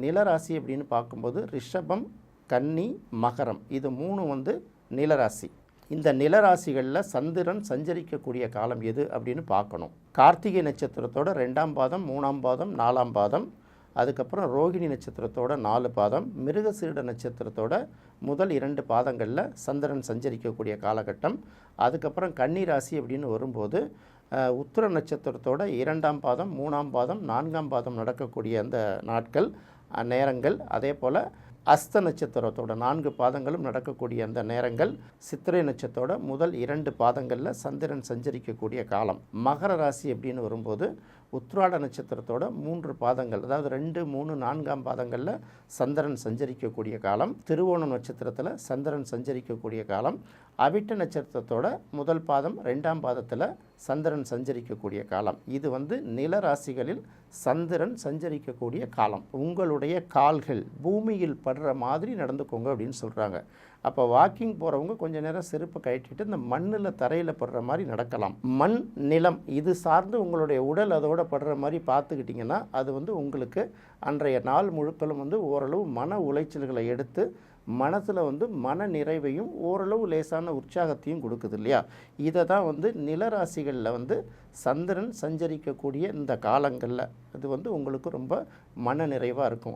நிலராசி அப்படின்னு பார்க்கும்போது ரிஷபம், கன்னி, மகரம் இது 3 வந்து நிலராசி. இந்த நிலராசிகளில் சந்திரன் சஞ்சரிக்கக்கூடிய காலம் எது அப்படின்னு பார்க்கணும். கார்த்திகை நட்சத்திரத்தோட 2ஆம் பாதம், 3ஆம் பாதம், 4ஆம் பாதம், அதுக்கப்புறம் ரோகிணி நட்சத்திரத்தோட 4 பாதம், மிருகசீரிட நட்சத்திரத்தோட முதல் 2 பாதங்களில் சந்திரன் சஞ்சரிக்கக்கூடிய காலகட்டம். அதுக்கப்புறம் கன்னி ராசி அப்படின்னு வரும்போது உத்திர நட்சத்திரத்தோட 2ஆம் பாதம், 3ஆம் பாதம், 4ஆம் பாதம் நடக்கக்கூடிய அந்த நாட்கள் நேரங்கள். அதே போல் அஸ்த நட்சத்திரத்தோட 4 பாதங்களும் நடக்கக்கூடிய அந்த நேரங்கள். சித்திரை நட்சத்திரத்தோட முதல் 2 பாதங்களில் சந்திரன் சஞ்சரிக்கக்கூடிய காலம். மகர ராசி அப்படின்னு வரும்போது உத்திராட நட்சத்திரத்தோட 3 பாதங்கள், அதாவது 2, 3, 4ஆம் பாதங்களில் சந்திரன் சஞ்சரிக்கக்கூடிய காலம். திருவோணம் நட்சத்திரத்தில் சந்திரன் சஞ்சரிக்கக்கூடிய காலம். அவிட்ட நட்சத்திரத்தோட முதல் பாதம், 2ஆம் பாதத்தில் சந்திரன் சஞ்சரிக்கக்கூடிய காலம். இது வந்து நில ராசிகளில் சந்திரன் சஞ்சரிக்கக்கூடிய காலம். உங்களுடைய கால்கள் பூமியில் படுற மாதிரி நடந்துக்கோங்க அப்படின்னு சொல்கிறாங்க. அப்போ வாக்கிங் போகிறவங்க கொஞ்சம் நேரம் செருப்பு கழட்டிட்டு இந்த மண்ணில் தரையில் படுற மாதிரி நடக்கலாம். மண், நிலம் இது சார்ந்து உங்களுடைய உடல் அதோட படுற மாதிரி பார்த்துக்கிட்டிங்கன்னா அது வந்து உங்களுக்கு அன்றைய நாள் முழுக்களும் வந்து ஓரளவு மன உளைச்சல்களை எடுத்து மனசில் வந்து மன நிறைவையும் ஓரளவு லேசான உற்சாகத்தையும் கொடுக்குது இல்லையா. இதை தான் வந்து நிலராசிகளில் வந்து சந்திரன் சஞ்சரிக்கக்கூடிய இந்த காலங்களில் அது வந்து உங்களுக்கு ரொம்ப மன நிறைவாக இருக்கும்.